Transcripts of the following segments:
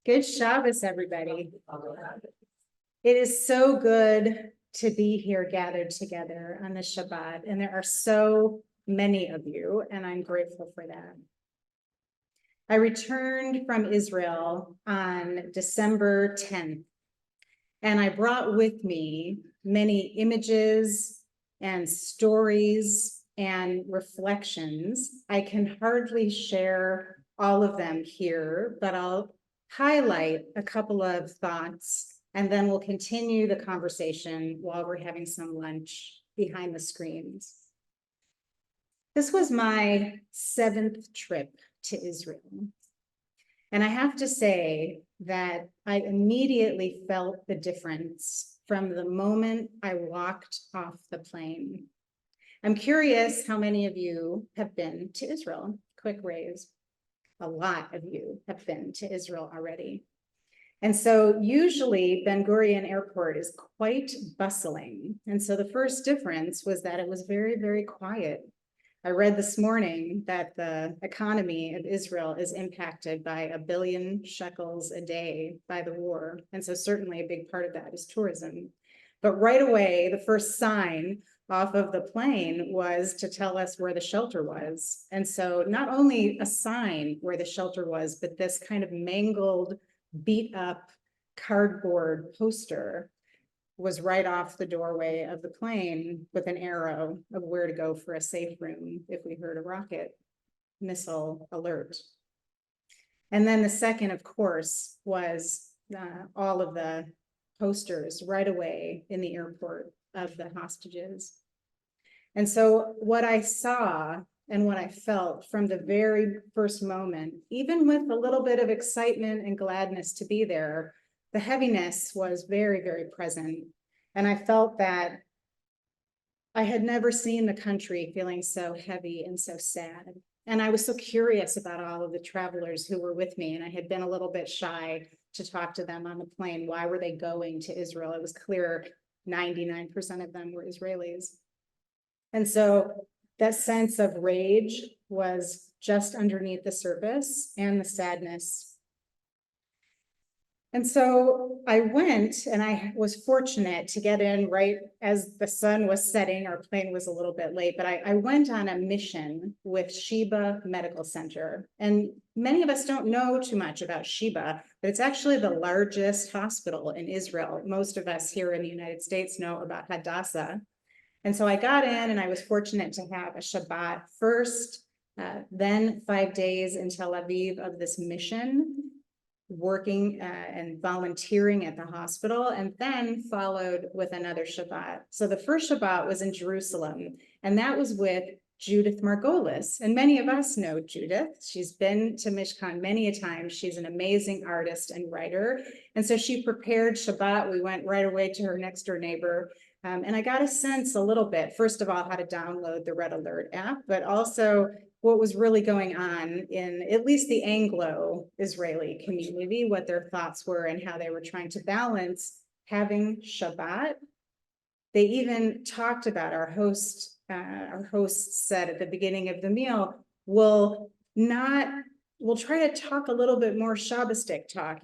Good Shabbos, everybody. It is so good to be here gathered together on this Shabbat, and there are so many of you, and I'm grateful for that. I returned from Israel on December 10th, and I brought with me many images and stories and reflections. I can hardly share all of them here, but I'll highlight a couple of thoughts, and then we'll continue the conversation while we're having some lunch behind the screens. This was my 7th trip to Israel. And I have to say that I immediately felt the difference from the moment I walked off the plane. I'm curious how many of you have been to Israel? Quick raise. A lot of you have been to Israel already. And so usually Ben Gurion Airport is quite bustling. And so the first difference was that it was very, very quiet. I read this morning that the economy of Israel is impacted by 1 billion shekels a day by the war. And so certainly a big part of that is tourism. But right away, the first sign off of the plane was to tell us where the shelter was. And so not only a sign where the shelter was, but this kind of mangled, beat up cardboard poster was right off the doorway of the plane with an arrow of where to go for a safe room if we heard a rocket missile alert. And then the second, of course, was all of the posters right away in the airport of the hostages. And so what I saw and what I felt from the very first moment, even with a little bit of excitement and gladness to be there, the heaviness was very, very present. And I felt that I had never seen the country feeling so heavy and so sad. And I was so curious about all of the travelers who were with me, and I had been a little bit shy to talk to them on the plane. Why were they going to Israel? It was clear 99% of them were Israelis. And so that sense of rage was just underneath the surface, and the sadness. And so I went, and I was fortunate to get in right as the sun was setting. Our plane was a little bit late, but I went on a mission with Sheba Medical Center. And many of us don't know too much about Sheba, but it's actually the largest hospital in Israel. Most of us here in the United States know about Hadassah. And so I got in, and I was fortunate to have a Shabbat first, then 5 days in Tel Aviv of this mission, working and volunteering at the hospital, and then followed with another Shabbat. So the first Shabbat was in Jerusalem, and that was with Judith Margolis. And many of us know Judith. She's been to Mishkan many a time. She's an amazing artist and writer. And so she prepared Shabbat. We went right away to her next door neighbor. And I got a sense a little bit, first of all, how to download the Red Alert app, but also what was really going on in at least the Anglo-Israeli community, what their thoughts were and how they were trying to balance having Shabbat. They even talked about our host said at the beginning of the meal, we'll try to talk a little bit more Shabbistic talk,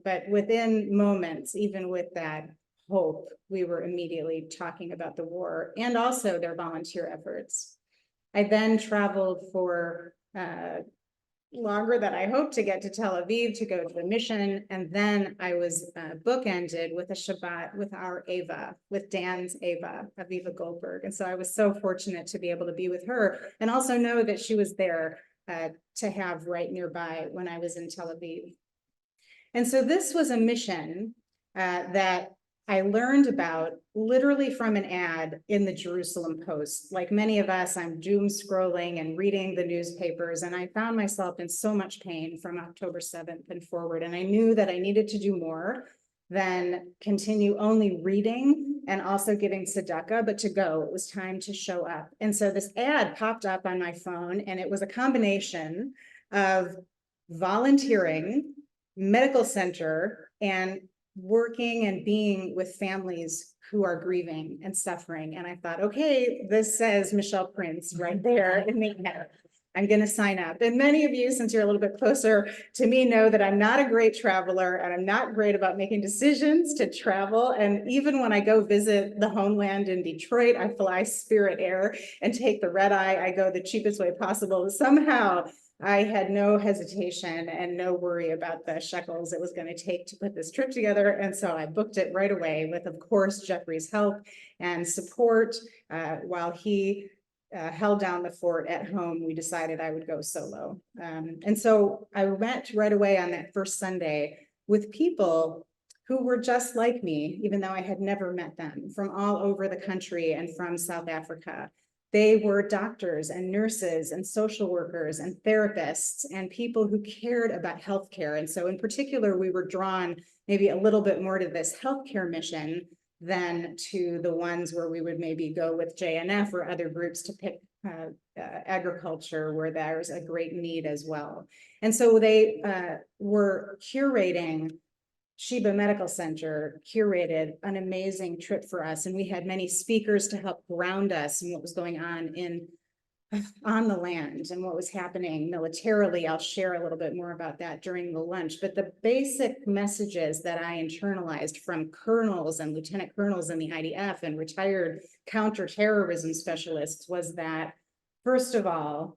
but within moments, even with that hope, we were immediately talking about the war and also their volunteer efforts. I then traveled for longer than I hoped to get to Tel Aviv to go to the mission. And then I was bookended with a Shabbat with our Ava, with Dan's Ava, Aviva Goldberg. And so I was so fortunate to be able to be with her and also know that she was there to have right nearby when I was in Tel Aviv. And so this was a mission that I learned about literally from an ad in the Jerusalem Post. Like many of us, I'm doom scrolling and reading the newspapers, and I found myself in so much pain from October 7th and forward. And I knew that I needed to do more than continue only reading and also giving tzedakah, but to go. It was time to show up. And so this ad popped up on my phone, and it was a combination of volunteering, medical center, and working and being with families who are grieving and suffering. And I thought, okay, this says Michele Prince right there in the ad. I'm going to sign up. And many of you, since you're a little bit closer to me, know that I'm not a great traveler and I'm not great about making decisions to travel. And even when I go visit the homeland in Detroit, I fly Spirit Air and take the red eye. I go the cheapest way possible. Somehow I had no hesitation and no worry about the shekels it was going to take to put this trip together. And so I booked it right away with, of course, Jeffrey's help and support while he held down the fort at home. We decided I would go solo. And so I went right away on that first Sunday with people who were just like me, even though I had never met them, from all over the country and from South Africa. They were doctors and nurses and social workers and therapists and people who cared about healthcare. And so in particular, we were drawn maybe a little bit more to this healthcare mission than to the ones where we would maybe go with JNF or other groups to pick agriculture, where there's a great need as well. And so they were curating, Sheba Medical Center curated an amazing trip for us. And we had many speakers to help ground us in what was going on the land and what was happening militarily. I'll share a little bit more about that during the lunch, but the basic messages that I internalized from colonels and lieutenant colonels in the IDF and retired counterterrorism specialists was that, first of all,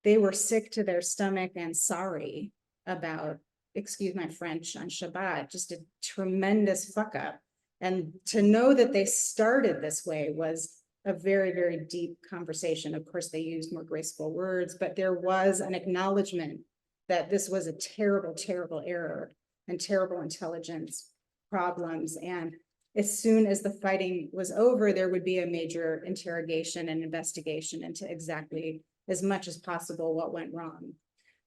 they were sick to their stomach and sorry about, excuse my French on Shabbat, just a tremendous fuck up. And to know that they started this way was a very, very deep conversation. Of course, they used more graceful words, but there was an acknowledgement that this was a terrible, terrible error and terrible intelligence problems. And as soon as the fighting was over, there would be a major interrogation and investigation into exactly as much as possible what went wrong.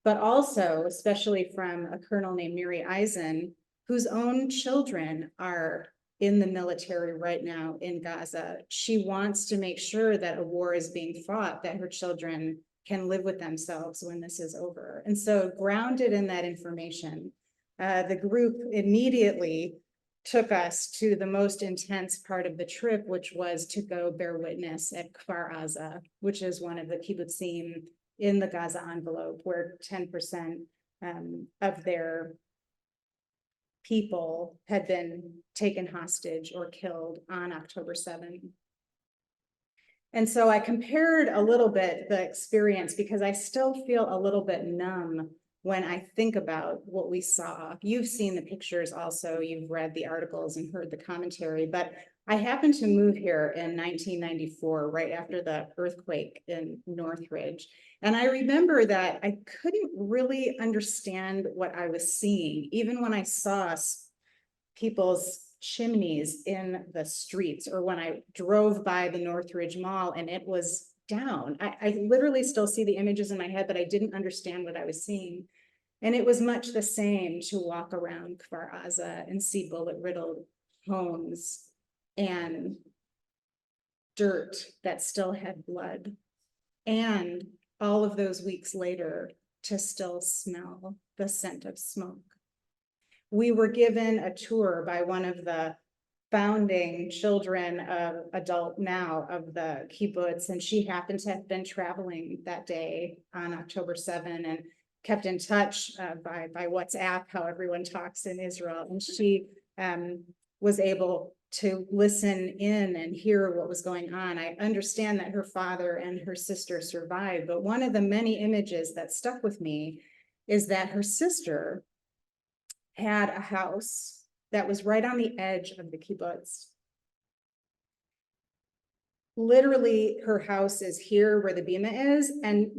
But also, especially from a colonel named Miri Eisen, whose own children are in the military right now in Gaza. She wants to make sure that a war is being fought, that her children can live with themselves when this is over. And so, grounded in that information, the group immediately took us to the most intense part of the trip, which was to go bear witness at Kfar Aza, which is one of the kibbutzim in the Gaza envelope, where 10% of their people had been taken hostage or killed on October 7th. And so I compared a little bit the experience because I still feel a little bit numb when I think about what we saw. You've seen the pictures also, you've read the articles and heard the commentary, but I happened to move here in 1994, right after the earthquake in Northridge. And I remember that I couldn't really understand what I was seeing, even when I saw people's chimneys in the streets, or when I drove by the Northridge Mall and it was down. I literally still see the images in my head, but I didn't understand what I was seeing. And it was much the same to walk around Kfar Aza and see bullet-riddled homes and dirt that still had blood. And all of those weeks later, to still smell the scent of smoke. We were given a tour by one of the founding children of Adult Now of the kibbutz, and she happened to have been traveling that day on October 7 and kept in touch by WhatsApp, how everyone talks in Israel. And she was able to listen in and hear what was going on. I understand that her father and her sister survived, but one of the many images that stuck with me is that her sister had a house that was right on the edge of the kibbutz. Literally, her house is here where the bima is, and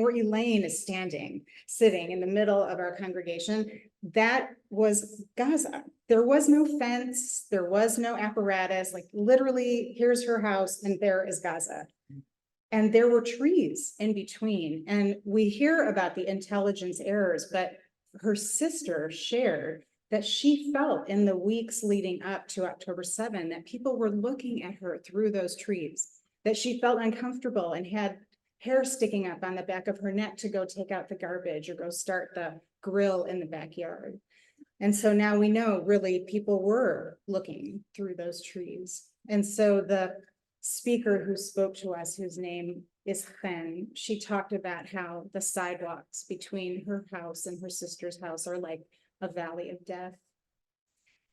where Elaine is standing, sitting in the middle of our congregation. That was Gaza. There was no fence, there was no apparatus. Like literally, here's her house, and there is Gaza. And there were trees in between. And we hear about the intelligence errors, but her sister shared that she felt in the weeks leading up to October 7 that people were looking at her through those trees, that she felt uncomfortable and had hair sticking up on the back of her neck to go take out the garbage or go start the grill in the backyard. And so now we know really people were looking through those trees. And so the speaker who spoke to us, whose name is chen. She talked about how the sidewalks between her house and her sister's house are like a valley of death.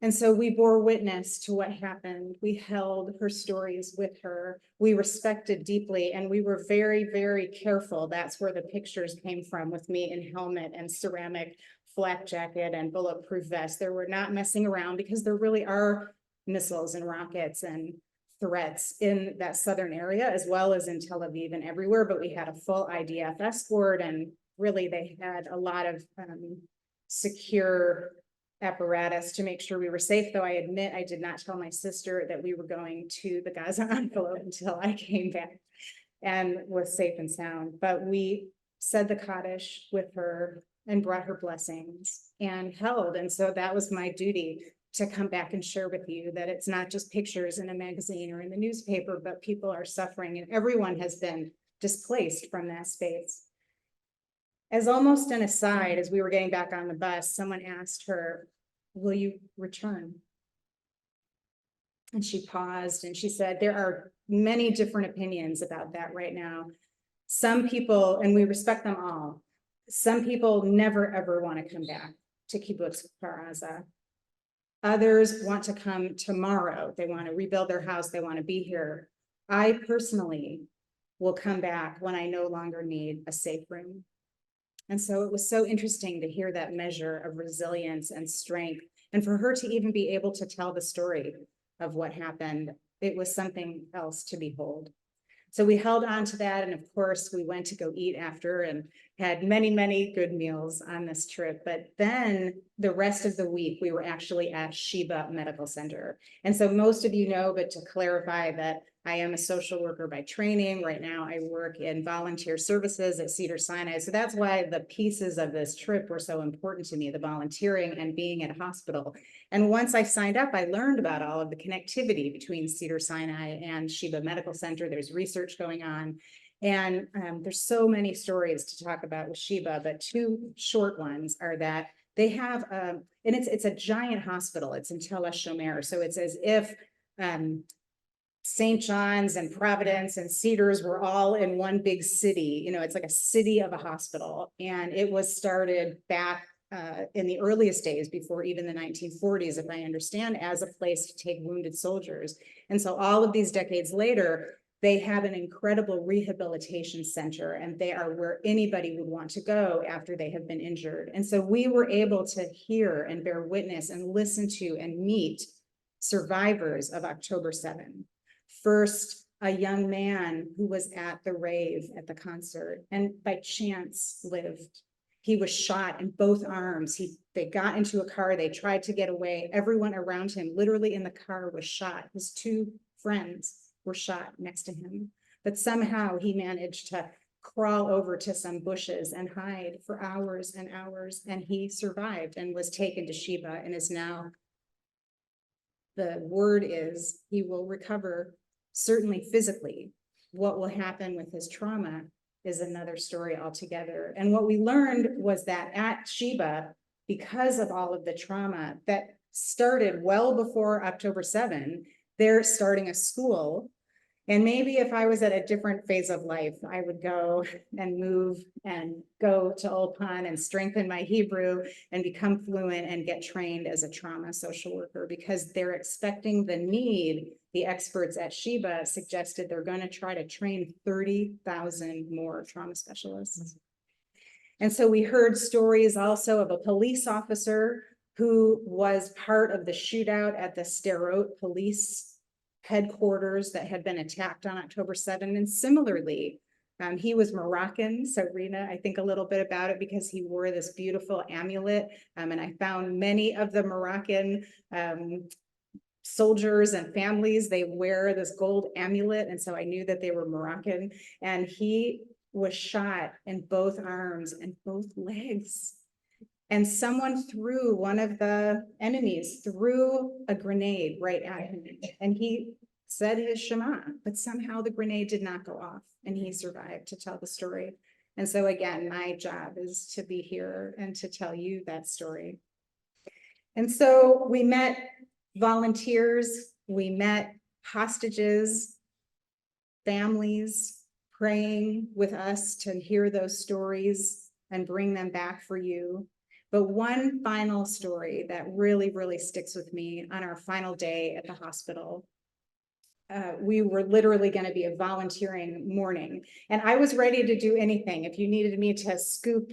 And so we bore witness to what happened. We held her stories with her. We respected deeply, and we were very, very careful. That's where the pictures came from, with me in helmet and ceramic flak jacket and bulletproof vest. There were not messing around, because there really are missiles and rockets and threats in that southern area, as well as in Tel Aviv and everywhere. But we had a full IDF escort, and really they had a lot of secure apparatus to make sure we were safe. Though I admit I did not tell my sister that we were going to the Gaza envelope until I came back and was safe and sound. But we said the Kaddish with her and brought her blessings and held. And so that was my duty, to come back and share with you that it's not just pictures in a magazine or in the newspaper, but people are suffering, and everyone has been displaced from that space. As almost an aside, as we were getting back on the bus, someone asked her, "Will you return?" And she paused and she said, "There are many different opinions about that right now. Some people, and we respect them all, some people never ever want to come back to Kibbutz Kfar Aza. Others want to come tomorrow. They want to rebuild their house. They want to be here. I personally will come back when I no longer need a safe room." And so it was so interesting to hear that measure of resilience and strength, and for her to even be able to tell the story of what happened. It was something else to behold. So we held on to that. And of course, we went to go eat after and had many, many good meals on this trip. But then the rest of the week, we were actually at Sheba Medical Center. And so most of you know, but to clarify, that I am a social worker by training. Right now, I work in volunteer services at Cedars-Sinai. So that's why the pieces of this trip were so important to me, the volunteering and being at a hospital. And once I signed up, I learned about all of the connectivity between Cedars-Sinai and Sheba Medical Center. There's research going on. And there's so many stories to talk about with Sheba, but two short ones are that they have, and it's a giant hospital. It's in Tel HaShomer. So it's as if St. John's and Providence and Cedars were all in one big city. You know, it's like a city of a hospital. And it was started back in the earliest days, before even the 1940s, if I understand, as a place to take wounded soldiers. And so all of these decades later, they have an incredible rehabilitation center, and they are where anybody would want to go after they have been injured. And so we were able to hear and bear witness and listen to and meet survivors of October 7. First, a young man who was at the rave at the concert and by chance lived. He was shot in both arms. They got into a car, they tried to get away. Everyone around him, literally in the car, was shot. His two friends were shot next to him. But somehow he managed to crawl over to some bushes and hide for hours and hours. And he survived and was taken to Sheba, and is now, the word is, he will recover, certainly physically. What will happen with his trauma is another story altogether. And what we learned was that at Sheba, because of all of the trauma that started well before October 7, they're starting a school. And maybe if I was at a different phase of life, I would go and move and go to Ulpan and strengthen my Hebrew and become fluent and get trained as a trauma social worker, because they're expecting the need. The experts at Sheba suggested they're going to try to train 30,000 more trauma specialists. And so we heard stories also of a police officer who was part of the shootout at the Sderot police headquarters that had been attacked on October 7. And similarly, he was Moroccan. So Rena, I think a little bit about it because he wore this beautiful amulet. And I found many of the Moroccan soldiers and families, they wear this gold amulet. And so I knew that they were Moroccan. And he was shot in both arms and both legs. And someone threw, one of the enemies threw a grenade right at him. And he said his Shema, but somehow the grenade did not go off and he survived to tell the story. And so again, my job is to be here and to tell you that story. And so we met volunteers, we met hostages, families, praying with us to hear those stories and bring them back for you. But one final story that really, really sticks with me on our final day at the hospital. We were literally going to be a volunteering morning, and I was ready to do anything. If you needed me to scoop,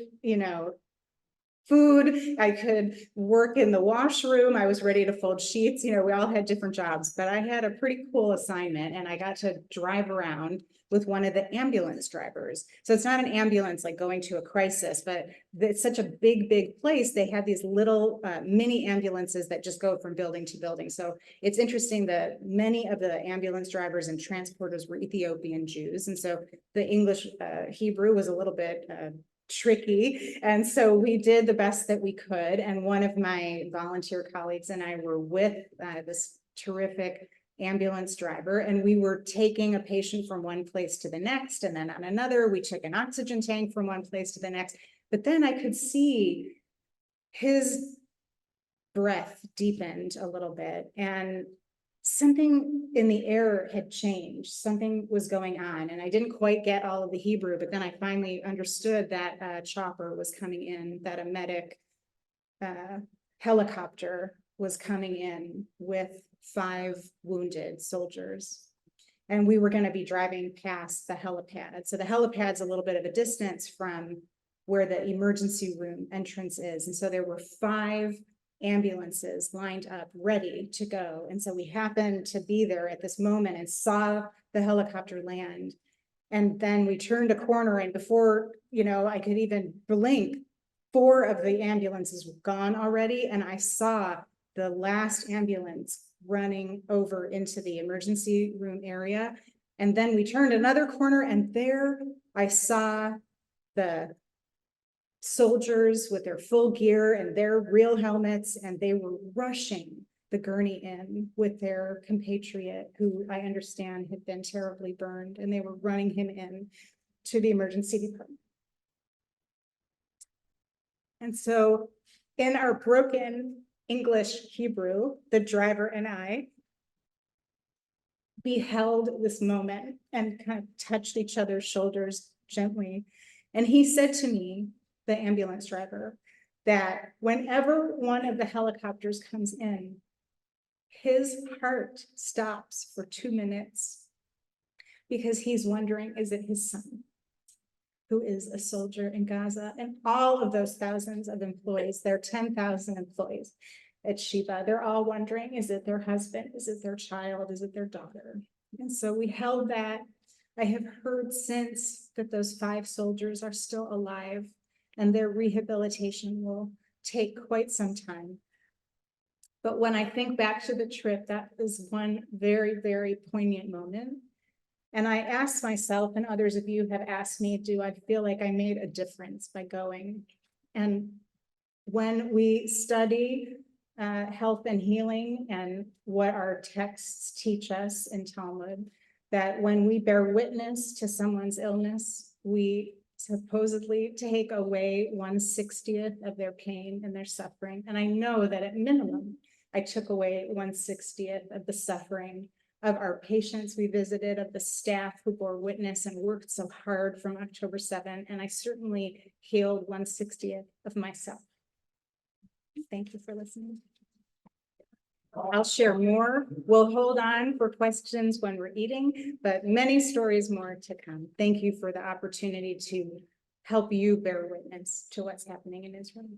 food, I could work in the washroom. I was ready to fold sheets. We all had different jobs, but I had a pretty cool assignment, and I got to drive around with one of the ambulance drivers. So it's not an ambulance like going to a crisis, but it's such a big, big place. They have these little mini ambulances that just go from building to building. So it's interesting that many of the ambulance drivers and transporters were Ethiopian Jews. And so the English Hebrew was a little bit tricky. And so we did the best that we could. And one of my volunteer colleagues and I were with this terrific ambulance driver, and we were taking a patient from one place to the next, and then on another we took an oxygen tank from one place to the next. But then I could see his breath deepened a little bit, and something in the air had changed. Something was going on, and I didn't quite get all of the Hebrew, but then I finally understood that a chopper was coming in, that a medic helicopter was coming in with 5 wounded soldiers. And we were going to be driving past the helipad. So the helipad's a little bit of a distance from where the emergency room entrance is. And so there were 5 ambulances lined up ready to go. And so we happened to be there at this moment and saw the helicopter land. And then we turned a corner, and before, I could even blink, 4 of the ambulances were gone already. And I saw the last ambulance running over into the emergency room area. And then we turned another corner, and there I saw the soldiers with their full gear and their real helmets, and they were rushing the gurney in with their compatriot, who I understand had been terribly burned, and they were running him in to the emergency department. And so in our broken English Hebrew, the driver and I beheld this moment and kind of touched each other's shoulders gently. And he said to me, the ambulance driver, that whenever one of the helicopters comes in, his heart stops for 2 minutes because he's wondering, is it his son who is a soldier in Gaza? And all of those thousands of employees, there are 10,000 employees at Sheba, they're all wondering, is it their husband? Is it their child? Is it their daughter? And so we held that. I have heard since that those 5 soldiers are still alive, and their rehabilitation will take quite some time. But when I think back to the trip, that is one very, very poignant moment. And I asked myself, and others of you have asked me, do I feel like I made a difference by going? And when we study health and healing and what our texts teach us in Talmud, that when we bear witness to someone's illness, we supposedly take away 1/60th of their pain and their suffering. And I know that at minimum, I took away 1/60th of the suffering of our patients we visited, of the staff who bore witness and worked so hard from October 7th. And I certainly healed 1/60th of myself. Thank you for listening. I'll share more. We'll hold on for questions when we're eating, but many stories more to come. Thank you for the opportunity to help you bear witness to what's happening in Israel.